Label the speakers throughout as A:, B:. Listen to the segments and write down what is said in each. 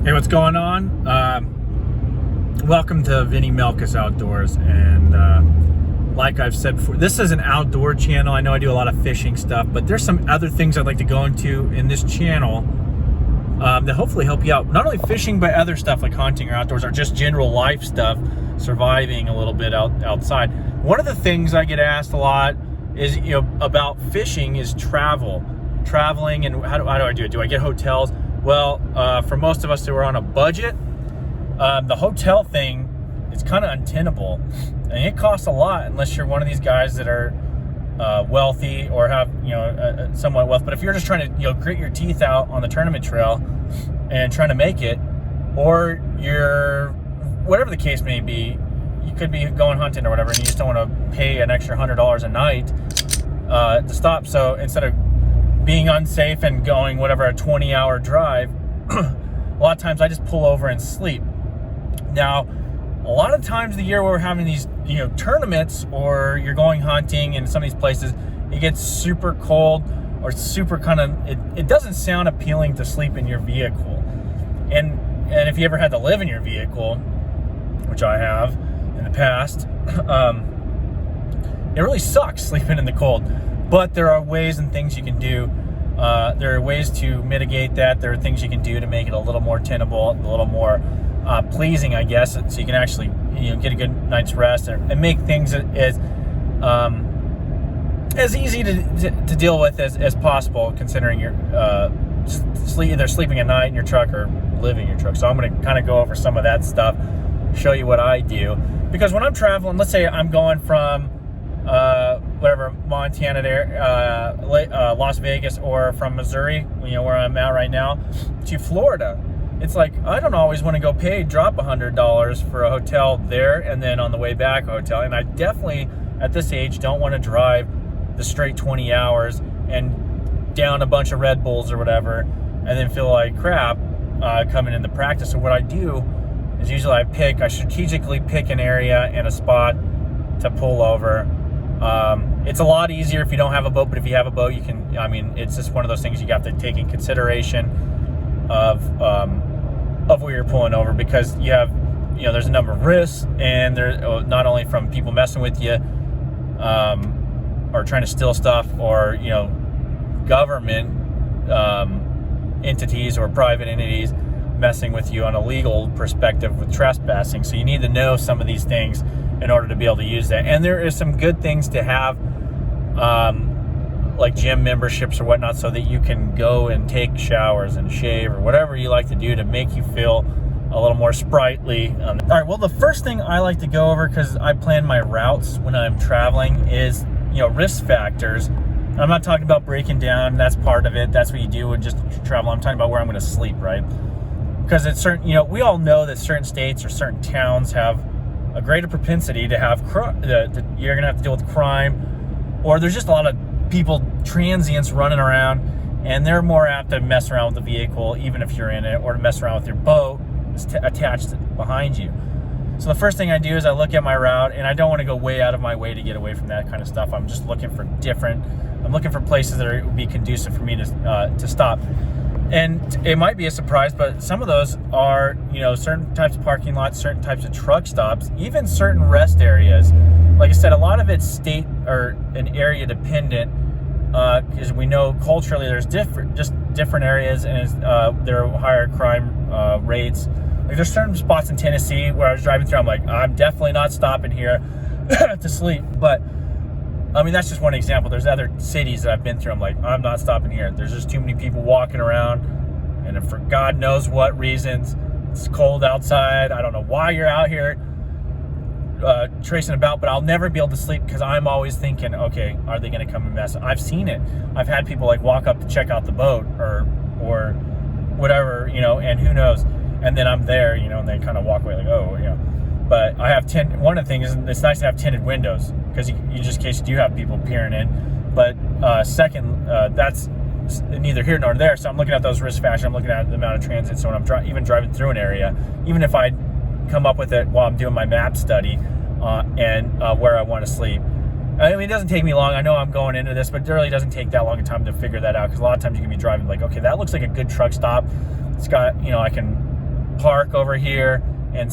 A: Hey, what's going on? Welcome to Vinny Melkus Outdoors, and like I've said before, this is an outdoor channel. I know I do a lot of fishing stuff, but there's some other things I'd like to go into in this channel that hopefully help you out. Not only fishing, but other stuff like hunting or outdoors, or just general life stuff, surviving a little bit outside. One of the things I get asked a lot is, about fishing is traveling, and how do I do it? Do I get hotels? Well, for most of us who are on a budget, the hotel thing is kind of untenable, and it costs a lot unless you're one of these guys that are wealthy or have somewhat wealth. But if you're just trying to grit your teeth out on the tournament trail and trying to make it, or you're whatever the case may be, you could be going hunting or whatever, and you just don't want to pay an extra $100 a night to stop. So instead of being unsafe and going whatever a 20-hour drive, a lot of times I just pull over and sleep. Now, a lot of times of the year where we're having these tournaments, or you're going hunting in some of these places, it gets super cold or super it doesn't sound appealing to sleep in your vehicle. And if you ever had to live in your vehicle, which I have in the past, it really sucks sleeping in the cold. But there are ways and things you can do. There are ways to mitigate that. There are things you can do to make it a little more tenable, a little more pleasing, I guess, so you can actually get a good night's rest and make things as easy to deal with as possible, considering you're either sleeping at night in your truck or living in your truck. So I'm going to kind of go over some of that stuff, show you what I do. Because when I'm traveling, let's say I'm going from Montana to Las Vegas, or from Missouri, where I'm at right now, to Florida. It's like, I don't always want to go drop $100 for a hotel there, and then on the way back a hotel. And I definitely, at this age, don't want to drive the straight 20 hours and down a bunch of Red Bulls or whatever, and then feel like crap coming into practice. So what I do is usually I strategically pick an area and a spot to pull over. It's a lot easier if you don't have a boat, but if you have a boat, you can, it's just one of those things you have to take in consideration of where you're pulling over, because you have, there's a number of risks, and there, not only from people messing with you, or trying to steal stuff, or, government, entities or private entities messing with you on a legal perspective with trespassing. So you need to know some of these things in order to be able to use that. And there is some good things to have, like gym memberships or whatnot, so that you can go and take showers and shave or whatever you like to do to make you feel a little more sprightly. All right, well, the first thing I like to go over, because I plan my routes when I'm traveling, is risk factors. I'm not talking about breaking down. That's part of it. That's what you do when just travel. I'm talking about where I'm going to sleep, right? Because it's certain, we all know that certain states or certain towns have a greater propensity to have you're going to have to deal with crime, or there's just a lot of people, transients, running around, and they're more apt to mess around with the vehicle, even if you're in it, or to mess around with your boat that's attached behind you. So the first thing I do is I look at my route, and I don't want to go way out of my way to get away from that kind of stuff. I'm just looking for I'm looking for places that would be conducive for me to stop. And it might be a surprise, but some of those are, certain types of parking lots, certain types of truck stops, even certain rest areas. Like I said, a lot of it's state or an area dependent, because we know culturally there's different areas, and there are higher crime rates. Like there's certain spots in Tennessee where I was driving through, I'm like, I'm definitely not stopping here to sleep. But that's just one example. There's other cities that I've been through, I'm like, I'm not stopping here. There's just too many people walking around, and for God knows what reasons. It's cold outside. I don't know why you're out here tracing about, but I'll never be able to sleep, because I'm always thinking, okay, are they going to come and mess? I've seen it. I've had people walk up to check out the boat or whatever, and who knows. And then I'm there, and they kind of walk away like, oh, But I have one of the things is it's nice to have tinted windows, because you just in case you do have people peering in. But second, that's neither here nor there. So I'm looking at those risk factors. I'm looking at the amount of transit. So when I'm even driving through an area, even if I come up with it while I'm doing my map study and where I want to sleep, it doesn't take me long. I know I'm going into this, but it really doesn't take that long a time to figure that out, because a lot of times you can be driving like, okay, that looks like a good truck stop. It's got, I can park over here and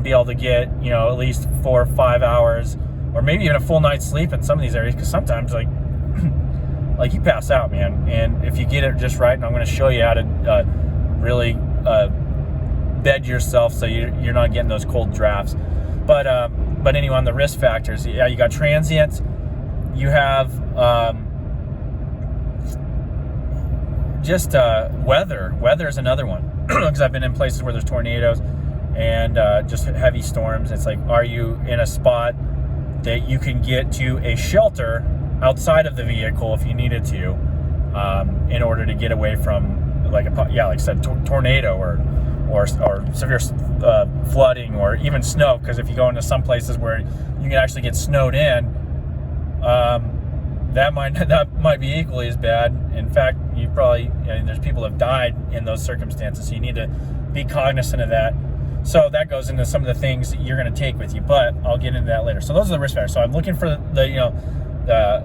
A: be able to get, you know, at least 4 or 5 hours, or maybe even a full night's sleep in some of these areas, because sometimes like you pass out, man. And if you get it just right, and I'm going to show you how to really bed yourself so you're not getting those cold drafts. But anyway, on the risk factors, yeah, you got transients, you have just weather. Weather is another one, because I've been in places where there's tornadoes and just heavy storms. It's like, are you in a spot that you can get to a shelter outside of the vehicle if you needed to, in order to get away from, like I said, tornado or severe flooding, or even snow. Because if you go into some places where you can actually get snowed in, that might be equally as bad. In fact, there's people that have died in those circumstances, so you need to be cognizant of that. So that goes into some of the things that you're going to take with you, but I'll get into that later. So those are the risk factors. So I'm looking for the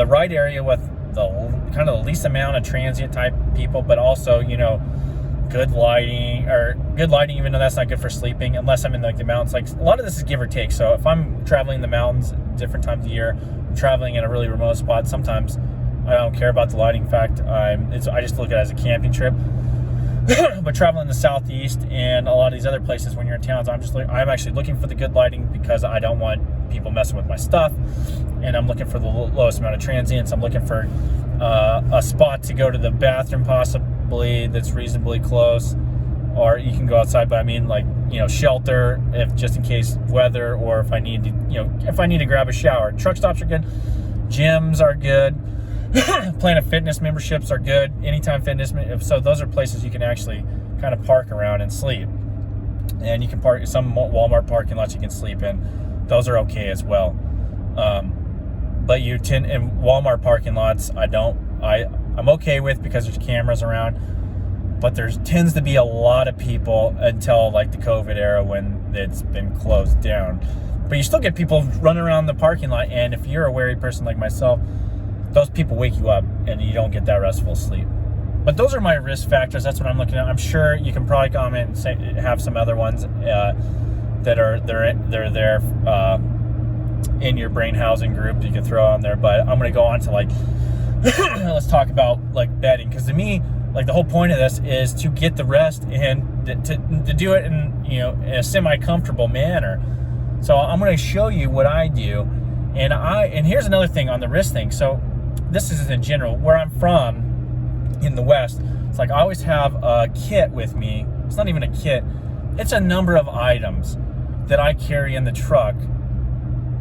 A: right area with the kind of the least amount of transient type people, but also, you know, good lighting, even though that's not good for sleeping, unless I'm in like the mountains. Like, a lot of this is give or take. So if I'm traveling in the mountains different times of year, I'm traveling in a really remote spot, sometimes I don't care about the lighting. In fact, I just look at it as a camping trip. But traveling in the southeast and a lot of these other places, when you're in towns, I'm actually looking for the good lighting, because I don't want people messing with my stuff, and I'm looking for the lowest amount of transients. I'm looking for a spot to go to the bathroom, possibly that's reasonably close, or you can go outside, but I mean, like, you know, shelter, if just in case weather, or if I need to grab a shower. Truck stops are good, gyms are good. Planet Fitness memberships are good. Anytime Fitness, so those are places you can actually kind of park around and sleep. And you can park some Walmart parking lots you can sleep in. Those are okay as well. But in Walmart parking lots, I'm okay with, because there's cameras around. But there tends to be a lot of people until like the COVID era, when it's been closed down. But you still get people running around the parking lot, and if you're a wary person like myself, those people wake you up and you don't get that restful sleep. But those are my risk factors. That's what I'm looking at. I'm sure you can probably comment and say, have some other ones that are there in your brain housing group that you can throw on there. But I'm going to go on to like let's talk about like bedding, because to me, like, the whole point of this is to get the rest and to do it in, you know, in a semi-comfortable manner. So I'm going to show you what I do, and here's another thing on the risk thing. So this is in general where I'm from in the West. It's like I always have a kit with me. It's not even a kit. It's a number of items that I carry in the truck,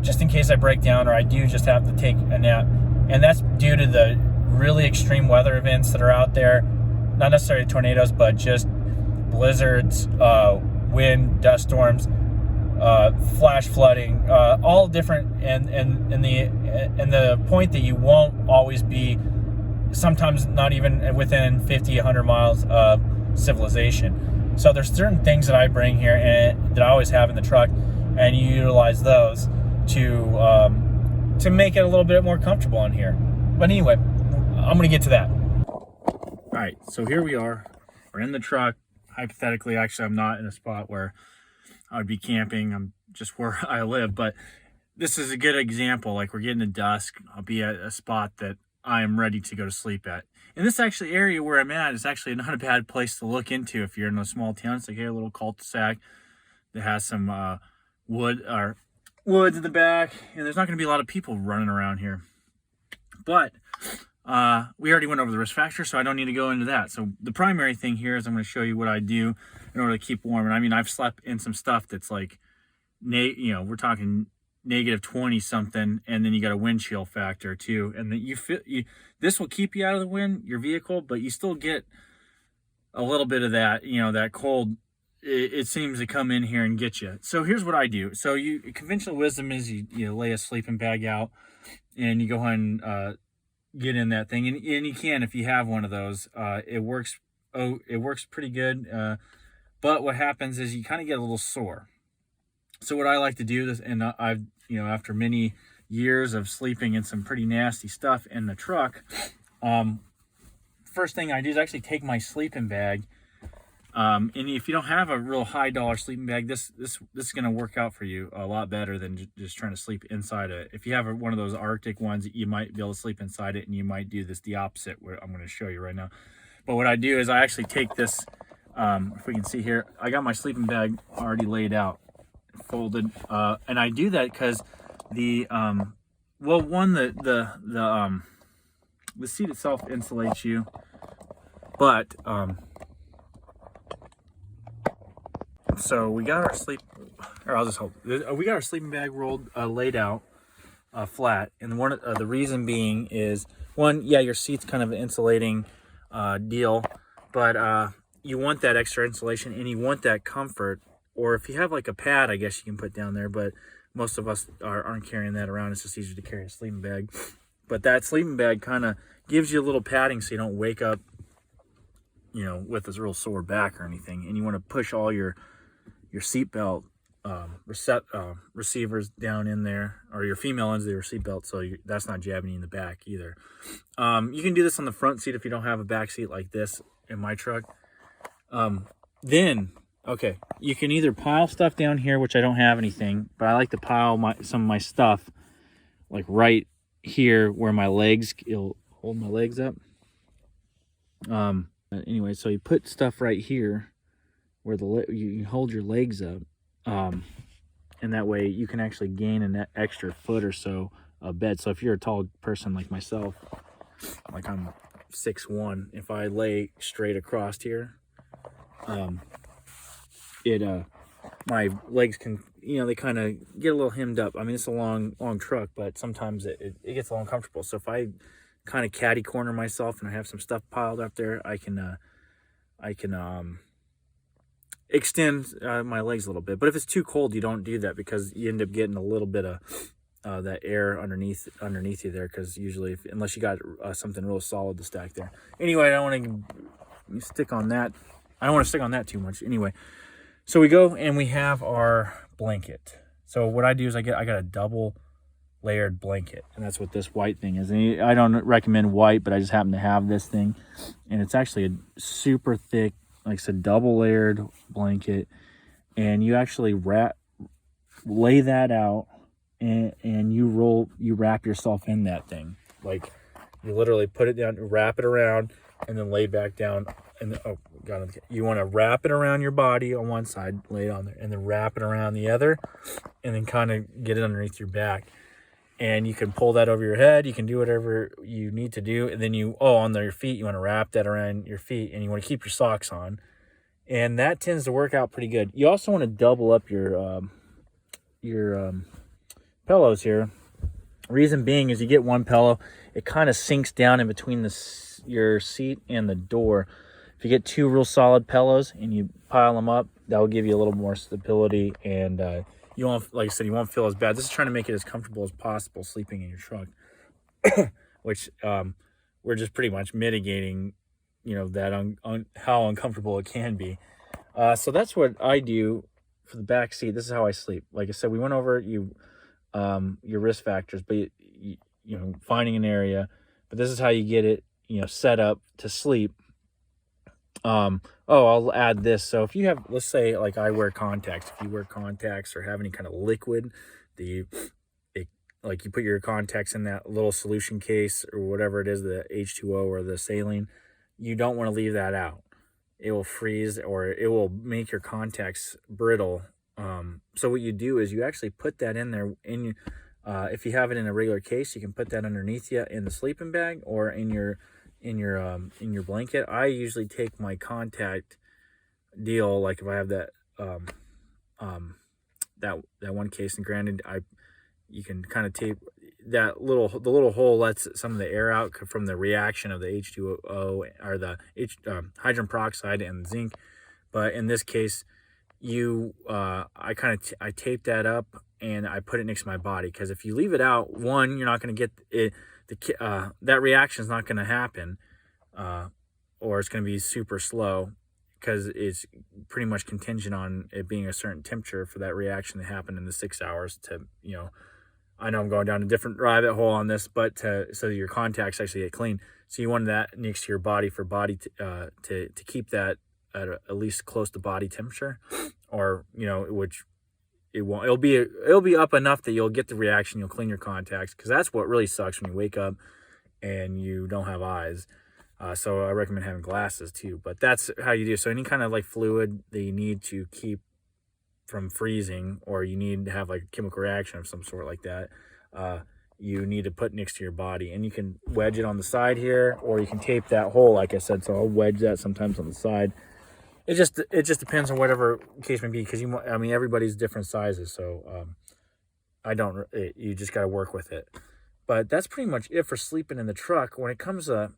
A: just in case I break down, or I do just have to take a nap. And that's due to the really extreme weather events that are out there. Not necessarily tornadoes, but just blizzards, wind, dust storms, flash flooding, all different. And the point that you won't always be, sometimes not even within 50, 100 miles of civilization. So there's certain things that I bring here and that I always have in the truck, and you utilize those to make it a little bit more comfortable in here. But anyway, I'm going to get to that. All right, so here we are. We're in the truck. Hypothetically, actually, I'm not in a spot where I would be camping. I'm just where I live. But this is a good example. Like, we're getting to dusk. I'll be at a spot that I am ready to go to sleep at. And this actually area where I'm at is actually not a bad place to look into if you're in a small town. It's like a little cul-de-sac that has some woods in the back. And there's not going to be a lot of people running around here. But we already went over the risk factor, so I don't need to go into that. So the primary thing here is I'm going to show you what I do in order to keep warm. And I mean, I've slept in some stuff that's like, we're talking negative 20 something, and then you got a wind chill factor too. And then this will keep you out of the wind, your vehicle, but you still get a little bit of that, that cold. It seems to come in here and get you. So here's what I do. So conventional wisdom is you lay a sleeping bag out and you go ahead and get in that thing, and you can, if you have one of those. It works pretty good, but what happens is you kind of get a little sore. So what I like to do, and I've after many years of sleeping in some pretty nasty stuff in the truck, first thing I do is actually take my sleeping bag And if you don't have a real high dollar sleeping bag, this is going to work out for you a lot better than just trying to sleep inside it. If you have one of those Arctic ones, you might be able to sleep inside it, and you might do this the opposite, where I'm going to show you right now. But what I do is I actually take this, if we can see here, I got my sleeping bag already laid out, folded, and I do that because the well, one, the seat itself insulates you, but so we got our we got our sleeping bag rolled, laid out, flat, and the reason being is, one, yeah, your seat's kind of an insulating deal, but you want that extra insulation and you want that comfort. Or if you have like a pad, I guess you can put down there, but most of us aren't carrying that around. It's just easier to carry a sleeping bag. But that sleeping bag kind of gives you a little padding so you don't wake up, you know, with this real sore back or anything. And you want to push all your seatbelt receivers down in there, or your female ends of your seatbelt, so that's not jabbing you in the back either. You can do this on the front seat if you don't have a back seat like this in my truck. Then, okay, you can either pile stuff down here, which I don't have anything, but I like to pile some of my stuff like right here where my legs, it'll hold my legs up. Anyway, so you put stuff right here where you hold your legs up, and that way you can actually gain an extra foot or so of bed. So if you're a tall person like myself, like I'm 6'1", if I lay straight across here, my legs can, you know, they kind of get a little hemmed up. I mean, it's a long truck, but sometimes it gets a little uncomfortable. So if I kind of catty corner myself and I have some stuff piled up there, I can extend my legs a little bit. But if it's too cold, you don't do that, because you end up getting a little bit of that air underneath you there, because usually, unless you got something real solid to stack there. Anyway, I don't want to stick on that. I don't want to stick on that too much. Anyway, so we go and we have our blanket. So what I do is I got a double layered blanket, and that's what this white thing is. And I don't recommend white, but I just happen to have this thing, and it's actually a super thick, like I said, double layered blanket. And you actually lay that out, and you wrap yourself in that thing. Like, you literally put it down, wrap it around, and then lay back down. And you want to wrap it around your body on one side, lay it on there, and then wrap it around the other, and then kind of get it underneath your back. And you can pull that over your head. You can do whatever you need to do. And then on your feet, you want to wrap that around your feet, and you want to keep your socks on. And that tends to work out pretty good. You also want to double up your pillows here. Reason being is you get one pillow, it kind of sinks down in between your seat and the door. If you get two real solid pillows and you pile them up, that will give you a little more stability, and you won't, like I said, you won't feel as bad. This is trying to make it as comfortable as possible sleeping in your truck, which we're just pretty much mitigating, you know, that on how uncomfortable it can be. So that's what I do for the back seat. This is how I sleep. Like I said, we went over your risk factors, but you know, finding an area. But this is how you get it, you know, set up to sleep. I'll add this. So if you have, let's say, like I wear contacts. If you wear contacts or have any kind of liquid, like you put your contacts in that little solution case or whatever it is, the H2O or the saline, you don't want to leave that out. It will freeze, or it will make your contacts brittle. So what you do is you actually put that in there. If you have it in a regular case, you can put that underneath you in the sleeping bag or in your blanket. I usually take my contact deal, like if I have that that one case, and granted, you can kind of tape the little hole, lets some of the air out from the reaction of the H2O or the hydrogen peroxide and zinc. But in this case, I tape that up and I put it next to my body, because if you leave it out, one, you're not going to get it. That reaction is not going to happen, or it's going to be super slow, because it's pretty much contingent on it being a certain temperature for that reaction to happen in the 6 hours. To, you know, I know I'm going down a different rabbit hole on this, but so your contacts actually get clean. So you want that next to your body for to keep that at least close to body temperature, or which it won't. It'll be up enough that you'll get the reaction. You'll clean your contacts, because that's what really sucks when you wake up and you don't have eyes. So I recommend having glasses too. But that's how you do. So any kind of like fluid that you need to keep from freezing, or you need to have like a chemical reaction of some sort like that, you need to put next to your body. And you can wedge it on the side here, or you can tape that hole like I said. So I'll wedge that sometimes on the side. It just depends on whatever case may be, because everybody's different sizes. So you just got to work with it. But that's pretty much it for sleeping in the truck. When it comes to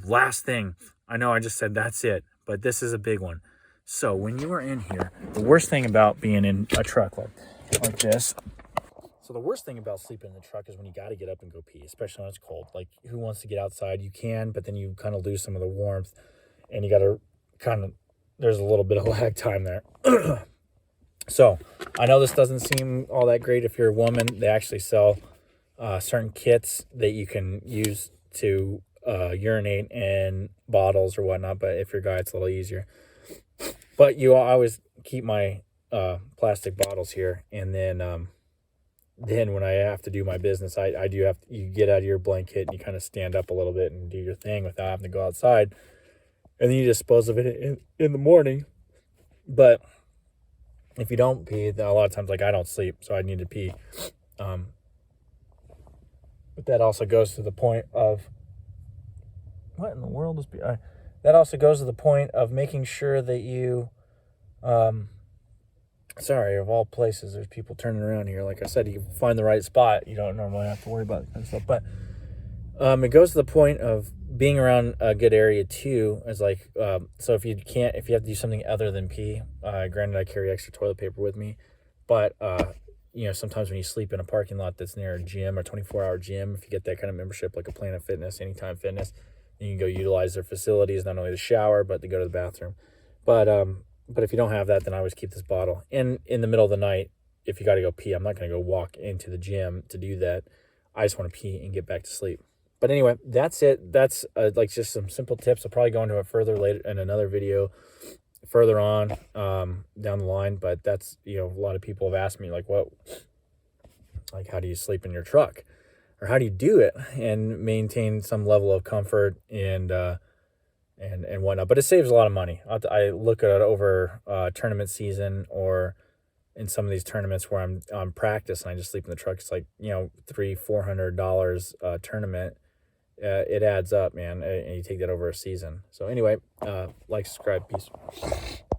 A: last thing, I know I just said that's it, but this is a big one. So when you are in here, the worst thing about being in a truck like this. So the worst thing about sleeping in the truck is when you got to get up and go pee, especially when it's cold. Like, who wants to get outside? You can, but then you kind of lose some of the warmth, and you got to there's a little bit of lag time there. So I know this doesn't seem all that great if you're a woman. They actually sell certain kits that you can use to urinate in bottles or whatnot, but if you're a guy, it's a little easier. But I always keep my plastic bottles here, and then when I have to do my business, you get out of your blanket and you kind of stand up a little bit and do your thing without having to go outside, and then you dispose of it in the morning. But if you don't pee, then a lot of times, like, I don't sleep, so I need to pee. But that also goes to the point of what in the world is that also goes to the point of making sure that you sorry, of all places, there's people turning around here. Like I said, you find the right spot. You don't normally have to worry about that kind of stuff. But it goes to the point of being around a good area too. Is like, so if you have to do something other than pee, granted I carry extra toilet paper with me, but sometimes when you sleep in a parking lot that's near a gym, or 24-hour gym, if you get that kind of membership, like a Planet Fitness, Anytime Fitness, you can go utilize their facilities, not only the shower, but to go to the bathroom. But if you don't have that, then I always keep this bottle. And in the middle of the night, if you got to go pee, I'm not going to go walk into the gym to do that. I just want to pee and get back to sleep. But anyway, that's it. That's like just some simple tips. I'll probably go into it further later in another video further on down the line. But that's, a lot of people have asked me, like, how do you sleep in your truck? Or how do you do it and maintain some level of comfort and whatnot? But it saves a lot of money. I look at it over tournament season, or in some of these tournaments where I'm on practice and I just sleep in the truck. It's like, $300-$400 tournament. It adds up, man, and you take that over a season. So anyway, like, subscribe, peace.